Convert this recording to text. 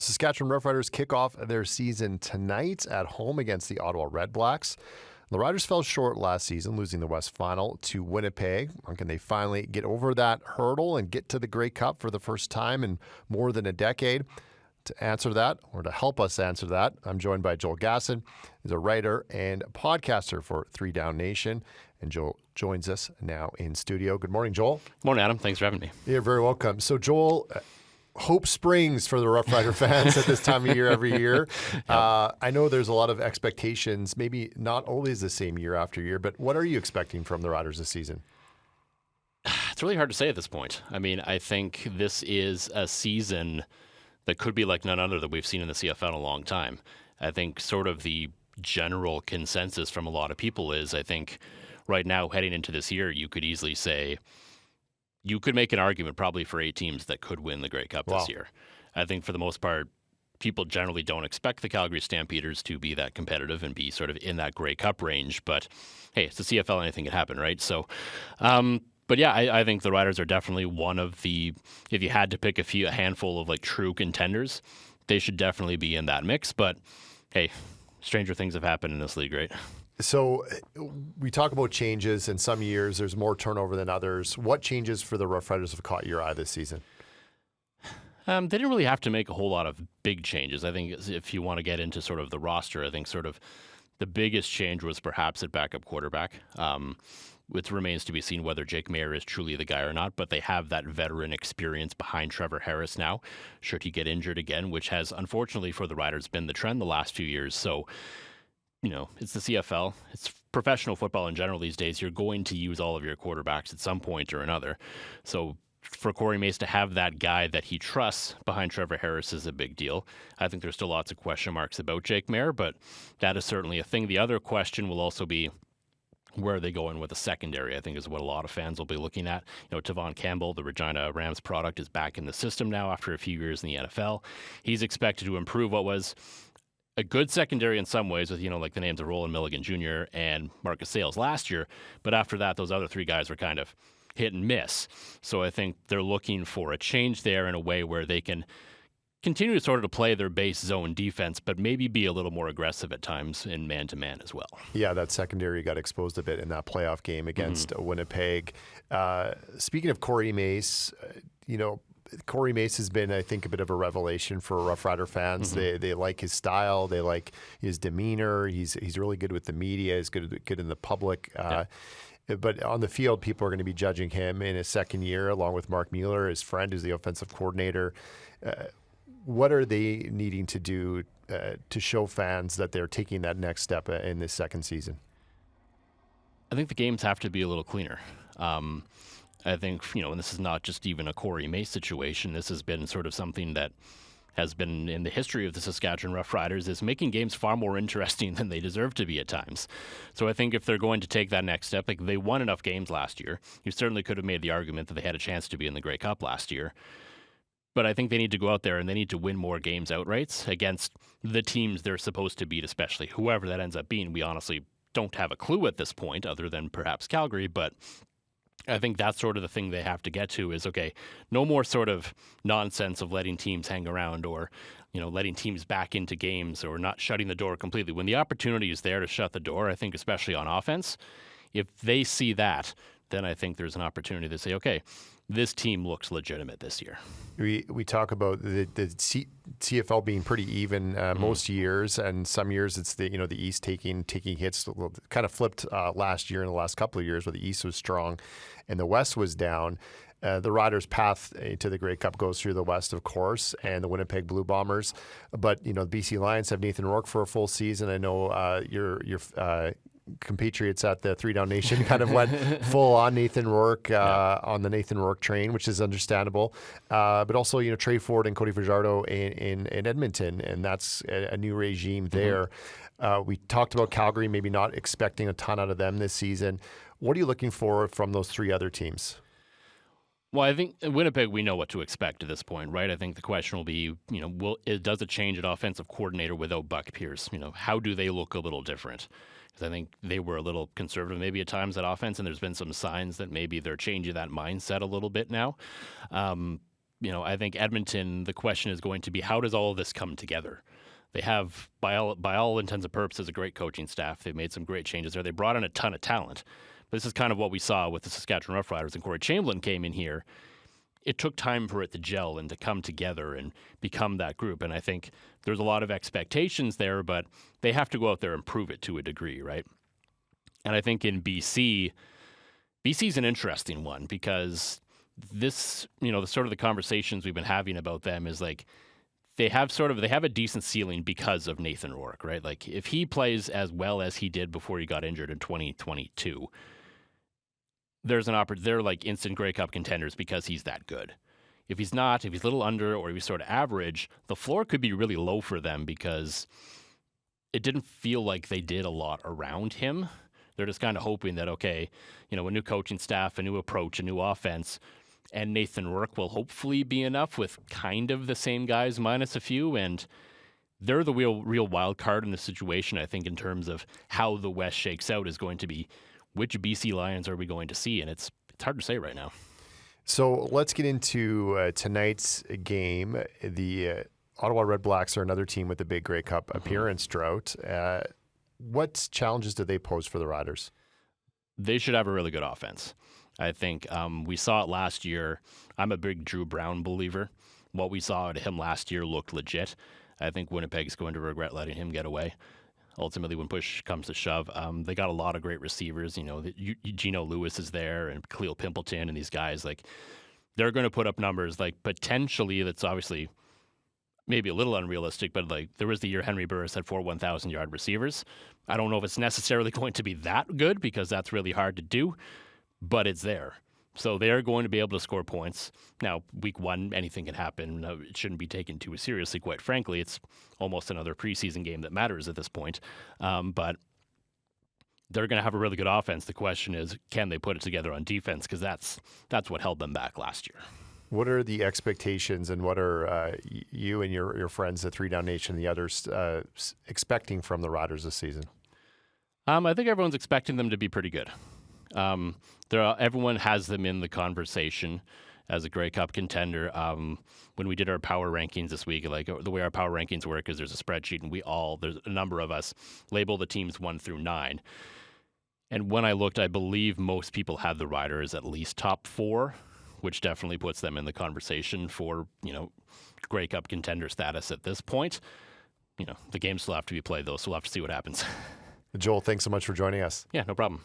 Saskatchewan Roughriders kick off their season tonight at home against the Ottawa Redblacks. The Riders fell short last season, losing the West Final to Winnipeg. Can they finally get over that hurdle and get to the Grey Cup for the first time in more than a decade? To answer that, or to help us answer that, I'm joined by Joel Gasson. He's a writer and podcaster for 3 Down Nation. And Joel joins us now in studio. Good morning, Joel. Morning, Adam. Thanks for having me. You're very welcome. So, Joel, hope springs for the Rough Rider fans at this time of year every year. I know there's a lot of expectations, maybe not always the same year after year, but what are you expecting from the Riders this season? It's really hard to say at this point. I mean, I think this is a season that could be like none other that we've seen in the CFL in a long time. I think sort of the general consensus from a lot of people is, I think right now heading into this year, you could easily say, you could make an argument probably for 8 teams that could win the Grey Cup this year. I think for the most part, people generally don't expect the Calgary Stampeders to be that competitive and be sort of in that Grey Cup range. But hey, it's the CFL, anything can happen, right? So, but yeah, I think the Riders are definitely one of the, if you had to pick a handful of like true contenders, they should definitely be in that mix. But hey, stranger things have happened in this league, right? So we talk about changes, and some years there's more turnover than others. What changes for the Rough Riders have caught your eye this season? They didn't really have to make a whole lot of big changes. I think if you want to get into sort of the roster, I think sort of the biggest change was perhaps at backup quarterback. It remains to be seen whether Jake Maier is truly the guy or not, but they have that veteran experience behind Trevor Harris now, should he get injured again, which has unfortunately for the Riders been the trend the last few years. So, you know, it's the CFL. It's professional football in general these days. You're going to use all of your quarterbacks at some point or another. So for Cory Mace to have that guy that he trusts behind Trevor Harris is a big deal. I think there's still lots of question marks about Jake Maier, but that is certainly a thing. The other question will also be, where are they going with the secondary, I think is what a lot of fans will be looking at. You know, Tavon Campbell, the Regina Rams product, is back in the system now after a few years in the NFL. He's expected to improve what was a good secondary in some ways with, you know, like the names of Roland Milligan Jr. and Marcus Sayles last year. But after that, those other 3 guys were kind of hit and miss. So I think they're looking for a change there in a way where they can continue to sort of play their base zone defense, but maybe be a little more aggressive at times in man-to-man as well. Yeah, that secondary got exposed a bit in that playoff game against Winnipeg. Speaking of Cory Mace, you know, Cory Mace has been, I think, a bit of a revelation for Rough Rider fans. They like his style. They like his demeanor. He's really good with the media. He's good in the public. But on the field, people are going to be judging him in his second year, along with Mark Mueller, his friend, who's the offensive coordinator. What are they needing to do to show fans that they're taking that next step in this second season? I think the games have to be a little cleaner. I think, you know, and this is not just even a Cory Mace situation. This has been sort of something that has been in the history of the Saskatchewan Roughriders, is making games far more interesting than they deserve to be at times. So I think if they're going to take that next step, like they won enough games last year. You certainly could have made the argument that they had a chance to be in the Grey Cup last year. But I think they need to go out there and they need to win more games outright against the teams they're supposed to beat, especially whoever that ends up being. We honestly don't have a clue at this point, other than perhaps Calgary, but I think that's sort of the thing they have to get to is, okay, no more sort of nonsense of letting teams hang around or, you know, letting teams back into games or not shutting the door completely. When the opportunity is there to shut the door, I think especially on offense, if they see that, then I think there's an opportunity to say, okay, this team looks legitimate this year. We talk about the CFL being pretty even most years, and some years it's the East taking hits. Kind of flipped last year and the last couple of years where the East was strong and the West was down. The Riders' path to the Grey Cup goes through the West, of course, and the Winnipeg Blue Bombers. But you know, the BC Lions have Nathan Rourke for a full season. I know your compatriots at the 3 Down Nation kind of went full on Nathan Rourke on the Nathan Rourke train, which is understandable. But also, you know, Trey Ford and Cody Fajardo in Edmonton, and that's a new regime there. We talked about Calgary, maybe not expecting a ton out of them this season. What are you looking for from those 3 other teams? Well, I think in Winnipeg, we know what to expect at this point, right? I think the question will be, you know, does it change an offensive coordinator without Buck Pierce? You know, how do they look a little different? Because I think they were a little conservative maybe at times at offense, and there's been some signs that maybe they're changing that mindset a little bit now. I think Edmonton, the question is going to be, how does all of this come together? They have, by all intents and purposes, a great coaching staff. They've made some great changes there. They brought in a ton of talent. But this is kind of what we saw with the Saskatchewan Roughriders, and Corey Chamberlain came in here. It took time for it to gel and to come together and become that group. And I think there's a lot of expectations there, but they have to go out there and prove it to a degree, right? And I think in BC's an interesting one, because this, the sort of the conversations we've been having about them is like, they have a decent ceiling because of Nathan Rourke, right? Like if he plays as well as he did before he got injured in 2022, there's an opportunity. They're like instant Grey Cup contenders because he's that good. If he's not, if he's a little under or if he's sort of average, the floor could be really low for them because it didn't feel like they did a lot around him. They're just kind of hoping that, okay, a new coaching staff, a new approach, a new offense, and Nathan Rourke will hopefully be enough with kind of the same guys minus a few. And they're the real wild card in the situation, I think, in terms of how the West shakes out is going to be which BC Lions are we going to see? And it's hard to say right now. So let's get into tonight's game. The Ottawa Redblacks are another team with a big Grey Cup appearance drought. What challenges do they pose for the Riders? They should have a really good offense. I think we saw it last year. I'm a big Drew Brown believer. What we saw out of him last year looked legit. I think Winnipeg's going to regret letting him get away. Ultimately, when push comes to shove, they got a lot of great receivers. Gino Lewis is there, and Khalil Pimpleton, and these guys. Like, they're going to put up numbers. Like, potentially, that's obviously maybe a little unrealistic, but like there was the year Henry Burris had 4 1,000-yard receivers. I don't know if it's necessarily going to be that good because that's really hard to do, but it's there. So they're going to be able to score points. Now, week one, anything can happen. It shouldn't be taken too seriously, quite frankly. It's almost another preseason game that matters at this point. But they're going to have a really good offense. The question is, can they put it together on defense? Because that's what held them back last year. What are the expectations, and what are you and your friends at Three Down Nation and the others expecting from the Riders this season? I think everyone's expecting them to be pretty good. Everyone has them in the conversation as a Grey Cup contender. When we did our power rankings this week, like the way our power rankings work is there's a spreadsheet, and there's a number of us label the teams 1 through 9. And when I looked, I believe most people had the Riders at least top 4, which definitely puts them in the conversation for, Grey Cup contender status at this point. The games still have to be played, though, so we'll have to see what happens. Joel, thanks so much for joining us. Yeah, no problem.